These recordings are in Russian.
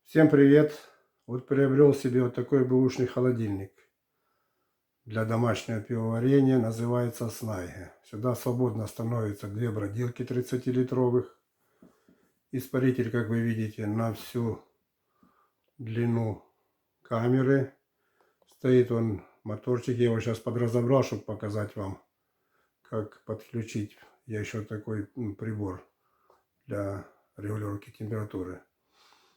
Всем привет! Вот приобрел себе вот такой бэушный холодильник для домашнего пивоварения, называется Снайге. Сюда свободно становятся две бродилки 30-литровых. Испаритель, как вы видите, на всю длину камеры. Стоит он моторчик, я его сейчас подразобрал, чтобы показать вам, как подключить. Я еще такой прибор для регулировки температуры.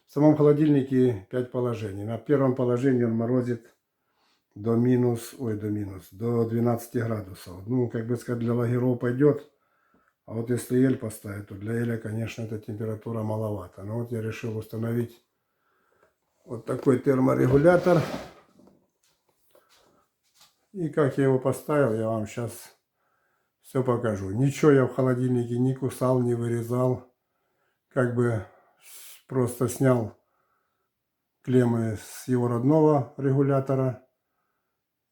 В самом холодильнике 5 положений. На первом положении он морозит до 12 градусов. Ну, как бы сказать, для лагеров пойдет. А вот если эль поставить, то для эля, конечно, эта температура маловато. Но вот я решил установить вот такой терморегулятор. И как я его поставил, я вам сейчас все покажу. Ничего я в холодильнике не кусал, не вырезал. Как бы просто снял клеммы с его родного регулятора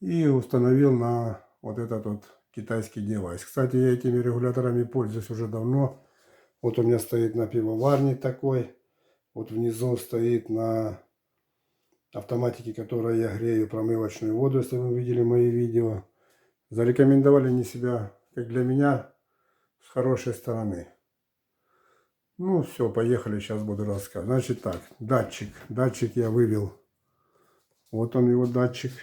и установил на вот этот вот китайский девайс. Кстати, я этими регуляторами пользуюсь уже давно. Вот у меня стоит на пивоварне такой. Вот внизу стоит на автоматике, которой я грею промывочную воду, если вы видели мои видео. Зарекомендовали они себя, как для меня, с хорошей стороны. Ну все, поехали, сейчас буду рассказывать. Значит так, датчик. Датчик я вывел. Вот он его датчик.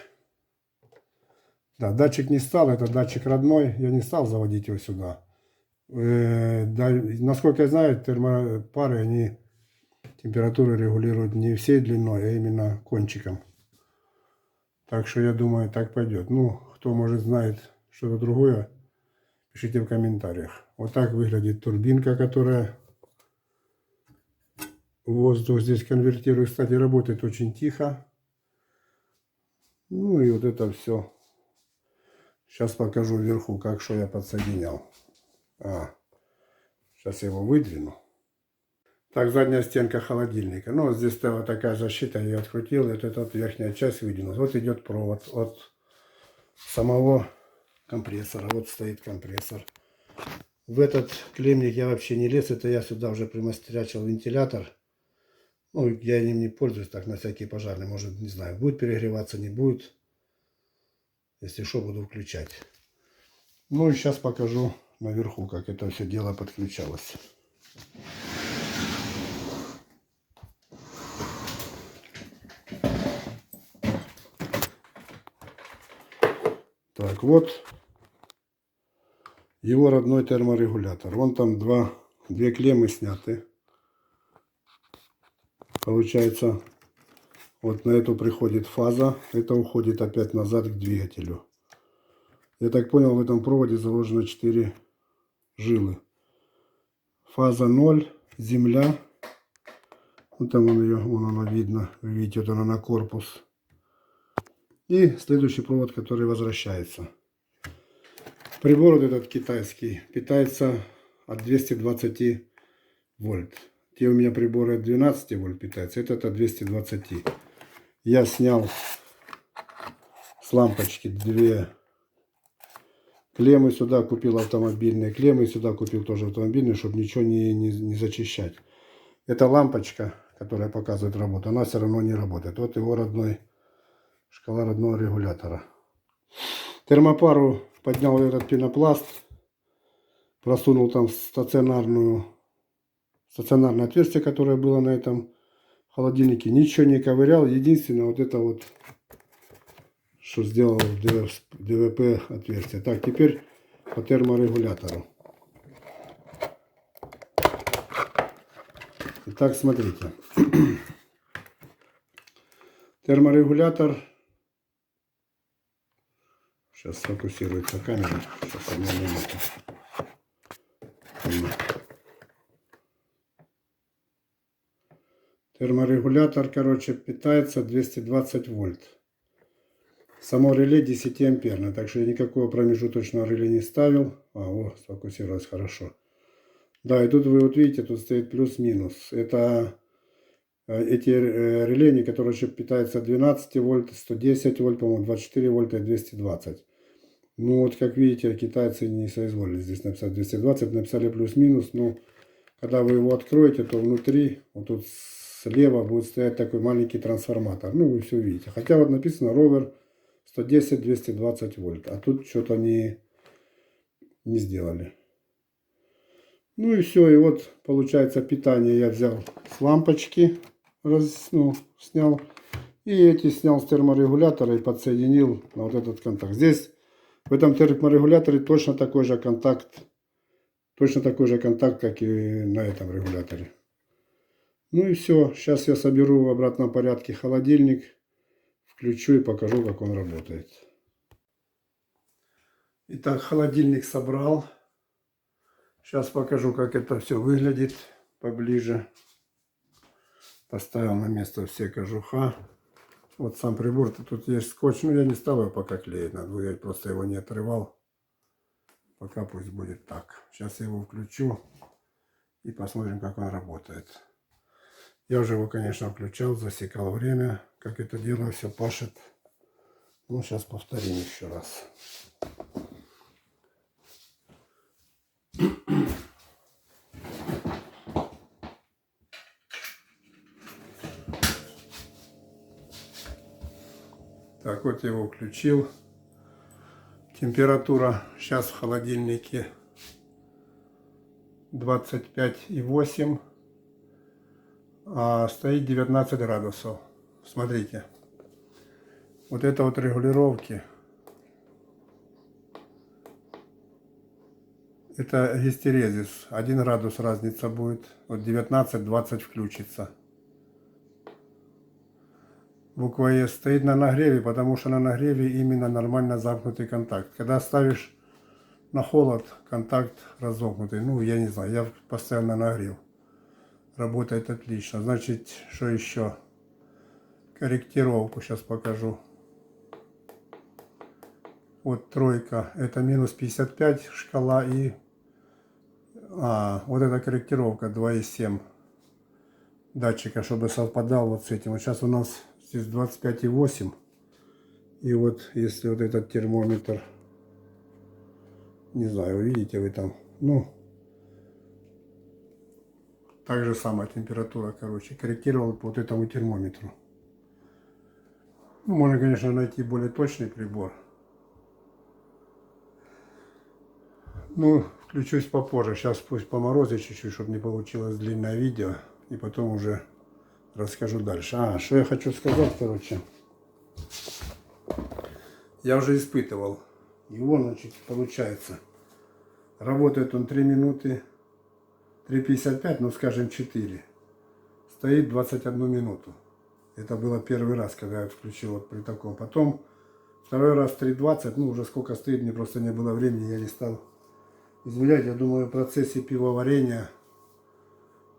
Да, датчик не стал, это датчик родной. Я не стал заводить его сюда. Насколько я знаю, термопары, они температуру регулируют не всей длиной, а именно кончиком. Так что я думаю, так пойдет. Ну, кто может знает что-то другое, пишите в комментариях. Вот так выглядит турбинка, которая воздух здесь конвертирует. Кстати, работает очень тихо. Ну и вот это все. Сейчас покажу вверху, как что я подсоединял. Сейчас я его выдвину. Так, задняя стенка холодильника. Ну, вот здесь стояла такая защита, я ее открутил, и вот эта вот верхняя часть выдвинулась. Вот идет провод от самого компрессора. Вот стоит компрессор. В этот клеммник я вообще не лез, это я сюда уже примастерячил вентилятор. Ну, я им не пользуюсь так, на всякий пожарный. Может, не знаю, будет перегреваться, не будет. Если что, буду включать. Ну, и сейчас покажу наверху, как это все дело подключалось. Так, вот его родной терморегулятор. Вон там две клеммы сняты. Получается, вот на эту приходит фаза. Это уходит опять назад к двигателю. Я так понял, в этом проводе заложено 4 жилы. Фаза 0, земля. Вот там вон она видно. Вы видите, вот она на корпус. И следующий провод, который возвращается. Прибор вот этот китайский питается от 220 вольт. Те у меня приборы от 12 вольт питаются, этот от 220. Я снял с лампочки две клеммы, сюда купил автомобильные клеммы, сюда купил тоже автомобильные, чтобы ничего не зачищать. Эта лампочка, которая показывает работу, она все равно не работает. Вот его шкала родного регулятора. Термопару поднял этот пенопласт, просунул там стационарное отверстие, которое было на этом холодильнике. Ничего не ковырял. Единственное, вот это вот, что сделал ДВП отверстие. Так, теперь по терморегулятору. Итак, смотрите. Терморегулятор. Сейчас сфокусируется камера. Сейчас одну минуту. Терморегулятор, короче, питается 220 вольт. Само реле 10 амперное, так что я никакого промежуточного реле не ставил. Сфокусировалось хорошо. Да, и тут вы вот видите, тут стоит плюс-минус. Это эти реле, которые питаются 12 вольт, 110 вольт, по-моему, 24 вольта и 220. Ну вот, как видите, китайцы не соизволили здесь написать 220, написали плюс-минус. Но когда вы его откроете, то внутри, вот тут с слева будет стоять такой маленький трансформатор. Ну, вы все видите. Хотя вот написано ровер 110-220 вольт. А тут что-то не сделали. Ну и все. И вот получается питание я взял с лампочки. Снял. И эти снял с терморегулятора и подсоединил на вот этот контакт. Здесь в этом терморегуляторе точно такой же контакт, как и на этом регуляторе. Ну и все. Сейчас я соберу в обратном порядке холодильник, включу и покажу, как он работает. Итак, холодильник собрал. Сейчас покажу, как это все выглядит поближе. Поставил на место все кожуха. Вот сам прибор, тут есть скотч, но я не стал его пока клеить, я просто его не отрывал. Пока пусть будет так. Сейчас я его включу и посмотрим, как он работает. Я уже его, конечно, включал, засекал время, как это дело все пашет. Ну, сейчас повторим еще раз. Так, вот я его включил. Температура сейчас в холодильнике 25,8, а стоит 19 градусов. Смотрите. Вот это вот регулировки. Это гистерезис. 1 градус разница будет. Вот 19-20 включится. Буква Е стоит на нагреве, потому что на нагреве именно нормально замкнутый контакт. Когда ставишь на холод, контакт разомкнутый. Ну, я не знаю, я постоянно нагрел. Работает отлично. Значит, что еще? Корректировку сейчас покажу. Вот тройка, это минус 55 шкала и... вот эта корректировка 2,7 датчика, чтобы совпадал вот с этим. Вот сейчас у нас здесь 25,8. И вот если вот этот термометр, не знаю, увидите вы там, ну, так же самая температура, короче, корректировал по вот этому термометру. Ну, можно, конечно, найти более точный прибор. Ну, включусь попозже. Сейчас пусть поморозит чуть-чуть, чтобы не получилось длинное видео. И потом уже расскажу дальше. Что я хочу сказать, короче. Я уже испытывал. Его, значит, получается. Работает он 3 минуты. 3,55, ну, скажем, 4. Стоит 21 минуту. Это было первый раз, когда я включил вот при таком. Потом второй раз 3,20. Ну, уже сколько стоит, мне просто не было времени, я не стал измерять. Я думаю, в процессе пивоварения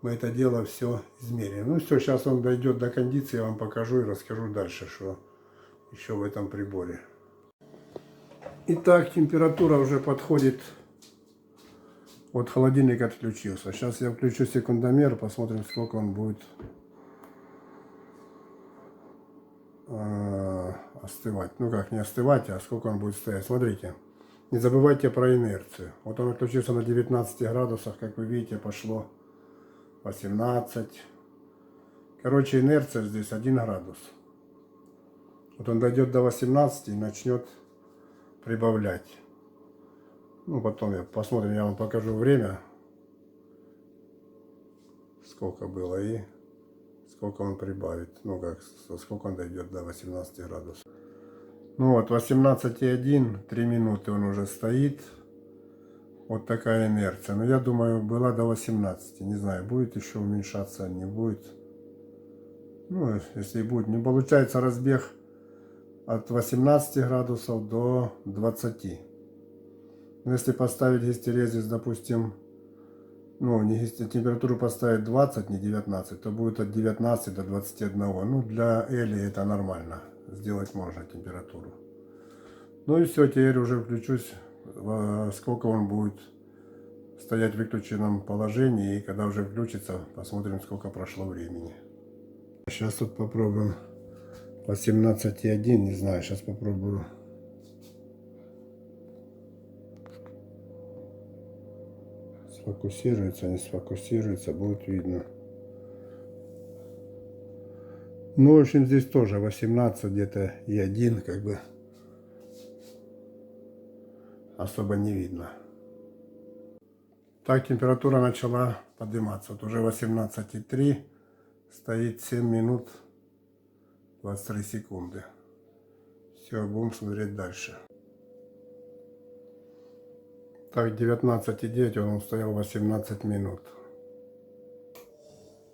мы это дело все измерим. Ну все, сейчас он дойдет до кондиции, я вам покажу и расскажу дальше, что еще в этом приборе. Итак, температура уже подходит. Вот холодильник отключился. Сейчас я включу секундомер, посмотрим, сколько он будет остывать. Ну как, не остывать, а сколько он будет стоять. Смотрите, не забывайте про инерцию. Вот он отключился на 19 градусах, как вы видите, пошло 18. Короче, инерция здесь 1 градус. Вот он дойдет до 18 и начнет прибавлять. Ну, потом посмотрим, я вам покажу время, сколько было и сколько он прибавит. Ну, как, сколько он дойдет до 18 градусов. Ну вот, 18,1, 3 минуты он уже стоит. Вот такая инерция. Но я думаю, была до 18. Не знаю, будет еще уменьшаться, не будет. Ну, если будет, не получается разбег от 18 градусов до 20. Но если поставить гистерезис, допустим, ну, температуру поставить 20, не 19, то будет от 19 до 21. Ну, для Эли это нормально. Сделать можно температуру. Ну и все, теперь уже включусь, сколько он будет стоять в выключенном положении. И когда уже включится, посмотрим, сколько прошло времени. Сейчас тут попробуем 18,1, не знаю, сейчас попробую. Сфокусируется, не сфокусируется, будет видно. Ну, в общем, здесь тоже 18 где-то и 1, как бы особо не видно. Так температура начала подниматься. Вот уже 18,3, стоит 7 минут 23 секунды. Все, будем смотреть дальше. Так, 19,9, он стоял 18 минут.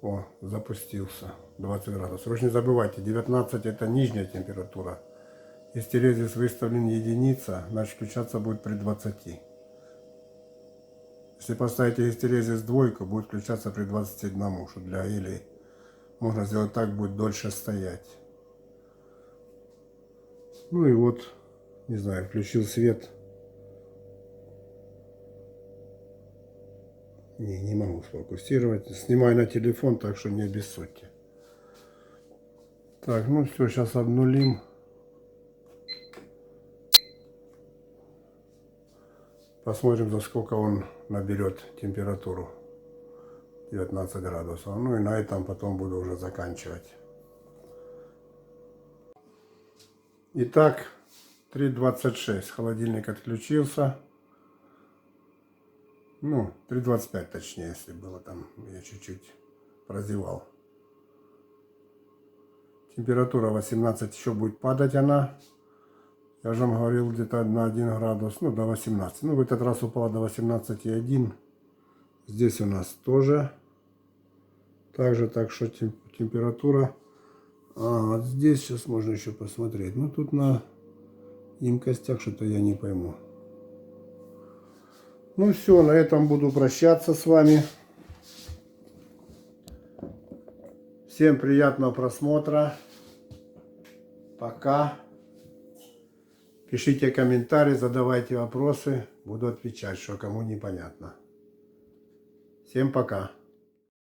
О, запустился. 20 градусов. Срочно не забывайте, 19 это нижняя температура. Если резис выставлен единица, значит включаться будет при 20. Если поставите гистерезис двойку, будет включаться при 21, что для елей можно сделать так, будет дольше стоять. Ну и вот, не знаю, включил свет. Не могу сфокусировать. Снимаю на телефон, так что не обессудьте. Так, ну все, сейчас обнулим. Посмотрим, за сколько он наберет температуру. 19 градусов. Ну и на этом потом буду уже заканчивать. Итак, 3:26. Холодильник отключился. Ну, 3:25 точнее, если было там. Я чуть-чуть прозевал. Температура 18, еще будет падать она. Я же вам говорил, где-то на 1 градус, ну до 18. Ну в этот раз упала до 18,1. Здесь у нас тоже. Также, так что температура. Вот здесь сейчас можно еще посмотреть. Ну тут на емкостях что-то я не пойму. Ну все, на этом буду прощаться с вами. Всем приятного просмотра. Пока. Пишите комментарии, задавайте вопросы. Буду отвечать, что кому непонятно. Всем пока.